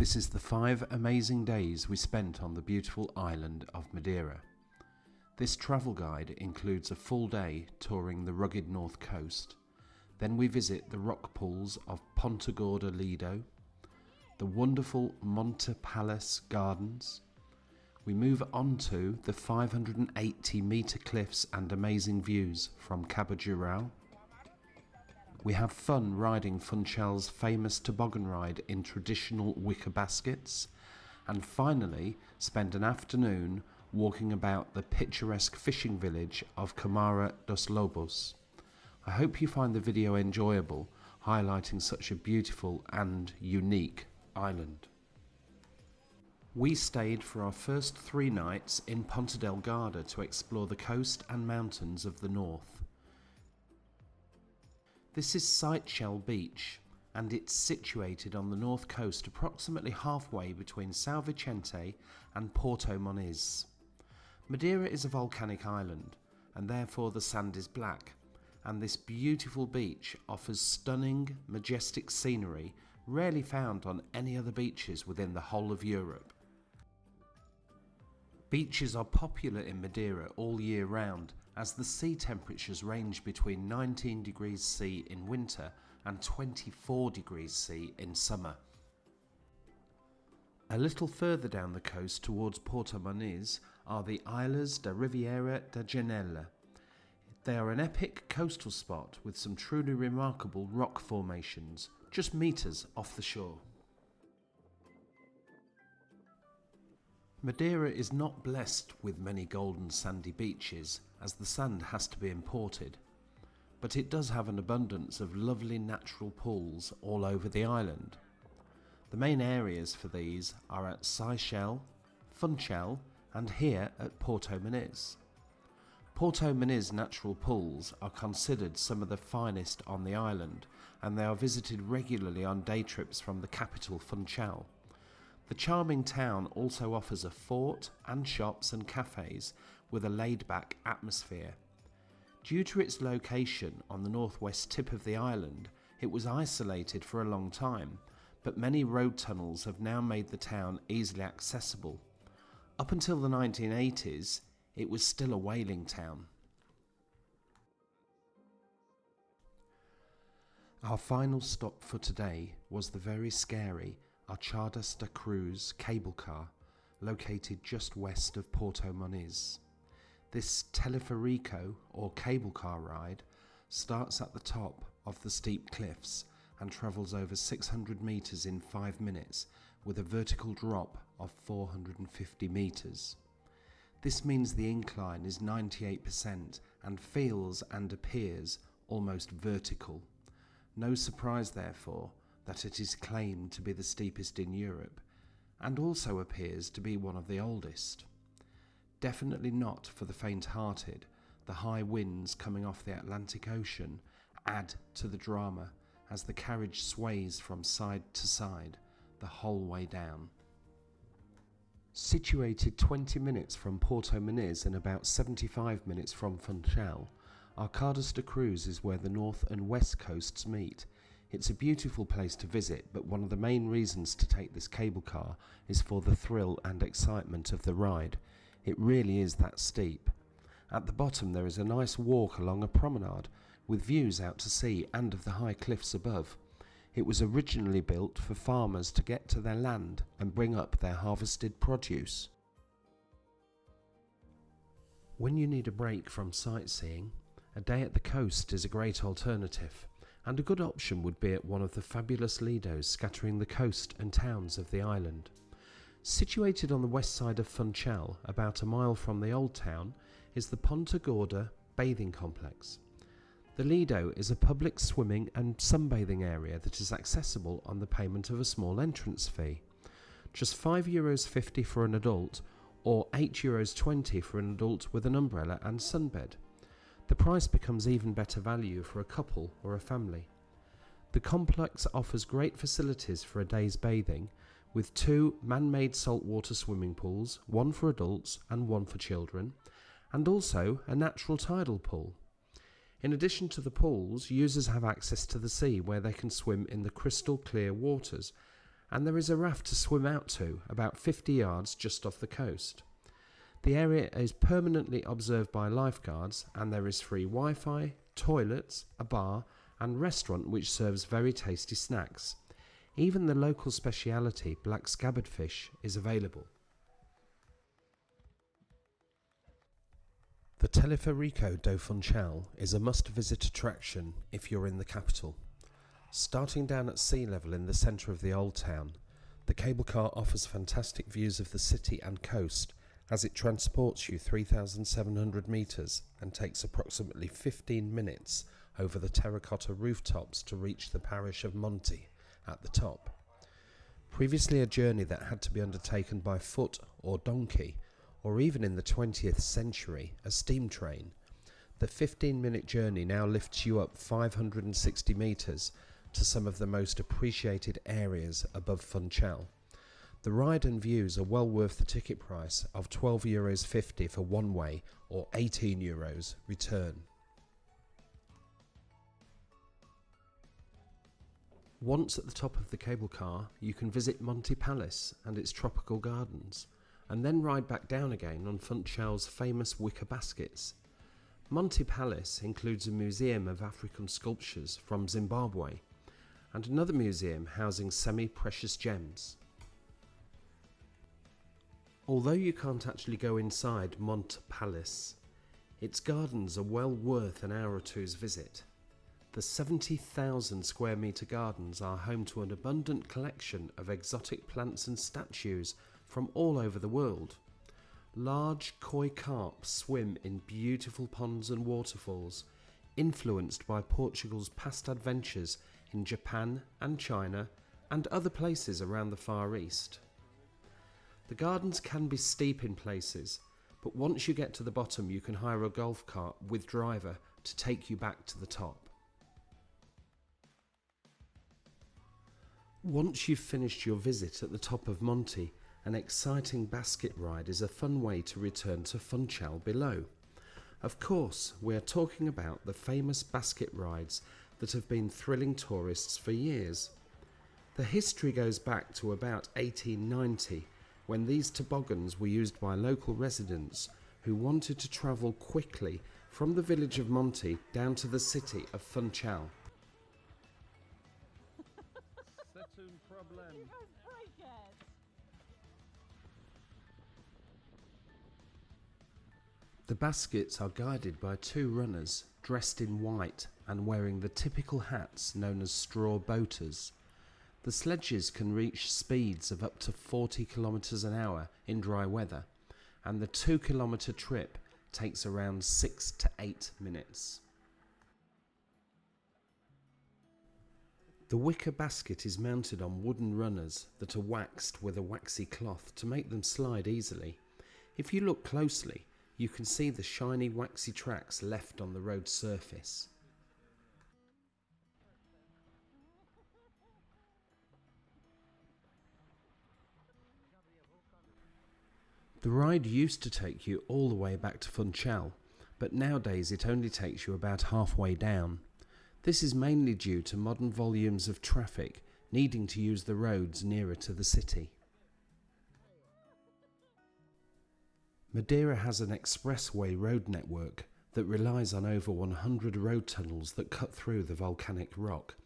This is the 5 amazing days we spent on the beautiful island of Madeira. This travel guide includes a full day touring the rugged north coast. Then we visit the rock pools of Ponta Gorda Lido, the wonderful Monte Palace gardens. We move on to the 580-metre cliffs and amazing views from Cabo Girao. We have fun riding Funchal's famous toboggan ride in traditional wicker baskets, and finally spend an afternoon walking about the picturesque fishing village of Camara de Lobos. I hope you find the video enjoyable, highlighting such a beautiful and unique island. We stayed for our first 3 nights in Ponta Delgada to explore the coast and mountains of the north. This is Seixal Beach, and it's situated on the north coast approximately halfway between São Vicente and Porto Moniz. Madeira is a volcanic island, and therefore the sand is black, and this beautiful beach offers stunning, majestic scenery rarely found on any other beaches within the whole of Europe. Beaches are popular in Madeira all year round, as the sea temperatures range between 19 degrees C in winter and 24 degrees C in summer. A little further down the coast towards Porto Moniz are the Ilhas da Riviera da Janela. They are an epic coastal spot with some truly remarkable rock formations, just metres off the shore. Madeira is not blessed with many golden sandy beaches, as the sand has to be imported, but it does have an abundance of lovely natural pools all over the island. The main areas for these are at Seixal, Funchal and here at Porto Moniz. Porto Moniz natural pools are considered some of the finest on the island, and they are visited regularly on day trips from the Capital Funchal. The charming town also offers a fort and shops and cafes with a laid-back atmosphere. Due to its location on the northwest tip of the island, it was isolated for a long time, but many road tunnels have now made the town easily accessible. Up until the 1980s, it was still a whaling town. Our final stop for today was the very scary Achadas da Cruz cable car, located just west of Porto Moniz. This teleferico, or cable car ride, starts at the top of the steep cliffs and travels over 600 metres in 5 minutes with a vertical drop of 450 metres. This means the incline is 98% and feels and appears almost vertical. No surprise, therefore, that it is claimed to be the steepest in Europe, and also appears to be one of the oldest. Definitely not for the faint-hearted. The high winds coming off the Atlantic Ocean add to the drama as the carriage sways from side to side the whole way down. Situated 20 minutes from Porto Moniz and about 75 minutes from Funchal, Achadas da Cruz is where the north and west coasts meet. It's a beautiful place to visit, but one of the main reasons to take this cable car is for the thrill and excitement of the ride. It really is that steep. At the bottom there is a nice walk along a promenade with views out to sea and of the high cliffs above. It was originally built for farmers to get to their land and bring up their harvested produce. When you need a break from sightseeing, a day at the coast is a great alternative, and a good option would be at one of the fabulous lidos scattering the coast and towns of the island. Situated on the west side of Funchal, about a mile from the old town, is the Ponta Gorda bathing complex. The Lido is a public swimming and sunbathing area that is accessible on the payment of a small entrance fee. Just €5.50 for an adult, or €8.20 for an adult with an umbrella and sunbed. The price becomes even better value for a couple or a family. The complex offers great facilities for a day's bathing, with 2 man-made saltwater swimming pools, one for adults and one for children, and also a natural tidal pool. In addition to the pools, users have access to the sea where they can swim in the crystal clear waters, and there is a raft to swim out to about 50 yards just off the coast. The area is permanently observed by lifeguards, and there is free Wi-Fi, toilets, a bar and restaurant which serves very tasty snacks. Even the local speciality, black scabbard fish, is available. The Teleférico do Funchal is a must-visit attraction if you're in the capital. Starting down at sea level in the centre of the old town, the cable car offers fantastic views of the city and coast as it transports you 3,700 metres and takes approximately 15 minutes over the terracotta rooftops to reach the parish of Monte at the top. Previously a journey that had to be undertaken by foot or donkey, or even in the 20th century a steam train, the 15-minute journey now lifts you up 560 metres to some of the most appreciated areas above Funchal. The ride and views are well worth the ticket price of €12.50 for one way or €18 return. Once at the top of the cable car, you can visit Monte Palace and its tropical gardens, and then ride back down again on Funchal's famous wicker baskets. Monte Palace includes a museum of African sculptures from Zimbabwe, and another museum housing semi-precious gems. Although you can't actually go inside Monte Palace, its gardens are well worth an hour or two's visit. The 70,000 square metre gardens are home to an abundant collection of exotic plants and statues from all over the world. Large koi carp swim in beautiful ponds and waterfalls, influenced by Portugal's past adventures in Japan and China and other places around the Far East. The gardens can be steep in places, but once you get to the bottom you can hire a golf cart with driver to take you back to the top. Once you've finished your visit at the top of Monte, an exciting basket ride is a fun way to return to Funchal below. Of course, we are talking about the famous basket rides that have been thrilling tourists for years. The history goes back to about 1890, when these toboggans were used by local residents who wanted to travel quickly from the village of Monte down to the city of Funchal. The baskets are guided by two runners dressed in white and wearing the typical hats known as straw boaters. The sledges can reach speeds of up to 40 kilometers an hour in dry weather, and the 2-kilometer trip takes around 6 to 8 minutes. The wicker basket is mounted on wooden runners that are waxed with a waxy cloth to make them slide easily. If you look closely, you can see the shiny waxy tracks left on the road surface. The ride used to take you all the way back to Funchal, but nowadays it only takes you about halfway down. This is mainly due to modern volumes of traffic needing to use the roads nearer to the city. Madeira has an expressway road network that relies on over 100 road tunnels that cut through the volcanic rock,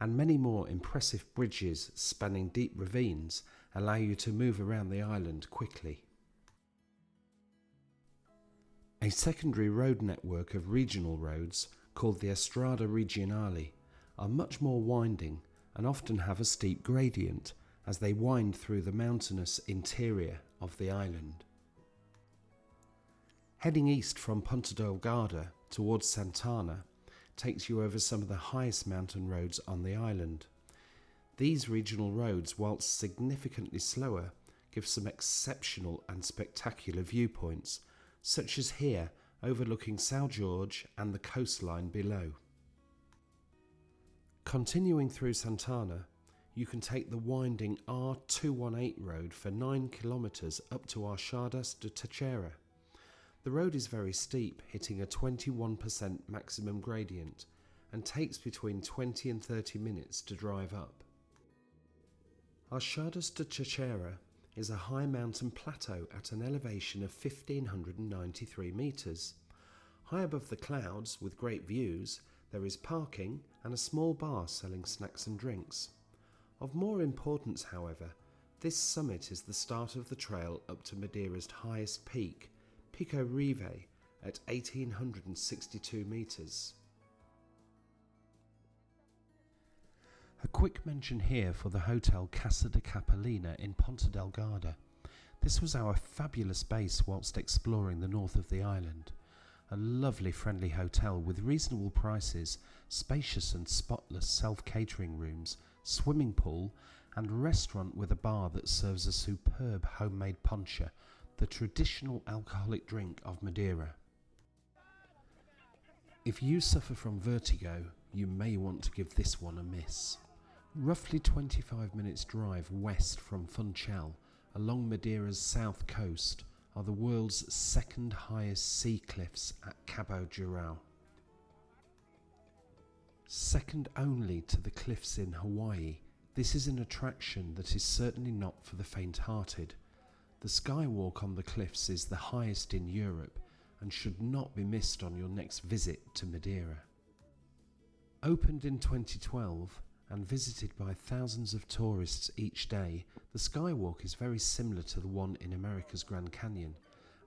and many more impressive bridges spanning deep ravines allow you to move around the island quickly. A secondary road network of regional roads, called the Estrada Regionale, are much more winding and often have a steep gradient as they wind through the mountainous interior of the island. Heading east from Ponta Delgada towards Santana takes you over some of the highest mountain roads on the island. These regional roads, whilst significantly slower, give some exceptional and spectacular viewpoints, such as here overlooking São Jorge and the coastline below. Continuing through Santana, you can take the winding R218 road for 9 kilometres up to Achadas da Teixeira. The road is very steep, hitting a 21% maximum gradient, and takes between 20 and 30 minutes to drive up. Achadas da Teixeira is a high mountain plateau at an elevation of 1,593 metres. High above the clouds, with great views, there is parking and a small bar selling snacks and drinks. Of more importance, however, this summit is the start of the trail up to Madeira's highest peak, Pico Rive, at 1,862 metres. A quick mention here for the hotel Casa de Capelina in Ponta Delgada. This was our fabulous base whilst exploring the north of the island. A lovely friendly hotel with reasonable prices, spacious and spotless self-catering rooms, swimming pool and restaurant with a bar that serves a superb homemade poncha, the traditional alcoholic drink of Madeira. If you suffer from vertigo, you may want to give this one a miss. Roughly 25 minutes drive west from Funchal, along Madeira's south coast, are the world's second highest sea cliffs at Cabo Girao. Second only to the cliffs in Hawaii, this is an attraction that is certainly not for the faint-hearted. The skywalk on the cliffs is the highest in Europe and should not be missed on your next visit to Madeira. Opened in 2012, and visited by thousands of tourists each day, the skywalk is very similar to the one in America's Grand Canyon,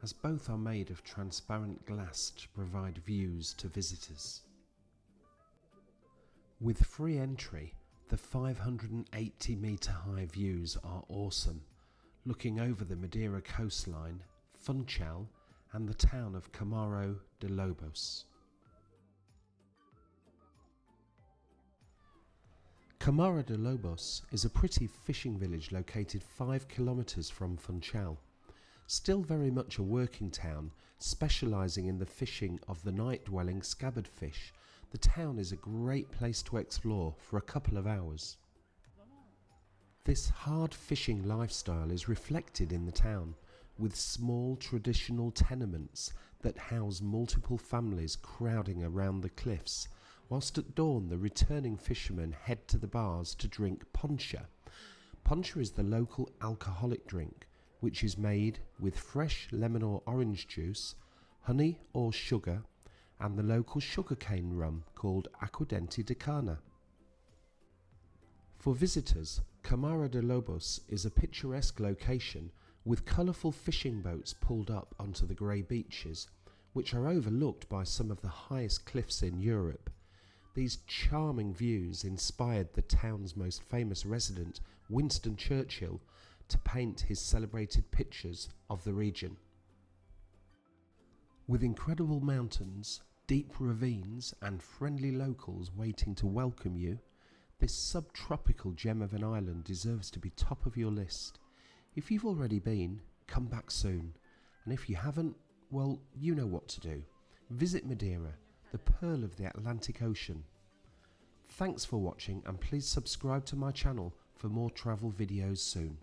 as both are made of transparent glass to provide views to visitors. With free entry, the 580-metre high views are awesome, looking over the Madeira coastline, Funchal, and the town of Camara de Lobos. Camara de Lobos is a pretty fishing village located 5 kilometres from Funchal. Still very much a working town, specialising in the fishing of the night-dwelling scabbard fish, the town is a great place to explore for a couple of hours. This hard fishing lifestyle is reflected in the town, with small traditional tenements that house multiple families crowding around the cliffs, whilst at dawn the returning fishermen head to the bars to drink poncha. Poncha is the local alcoholic drink, which is made with fresh lemon or orange juice, honey or sugar, and the local sugarcane rum called Aguardente de Cana. For visitors, Camara de Lobos is a picturesque location with colourful fishing boats pulled up onto the grey beaches, which are overlooked by some of the highest cliffs in Europe. These charming views inspired the town's most famous resident, Winston Churchill, to paint his celebrated pictures of the region. With incredible mountains, deep ravines and friendly locals waiting to welcome you, this subtropical gem of an island deserves to be top of your list. If you've already been, come back soon, and if you haven't, well, you know what to do. Visit Madeira, the pearl of the Atlantic Ocean. Thanks for watching, and please subscribe to my channel for more travel videos soon.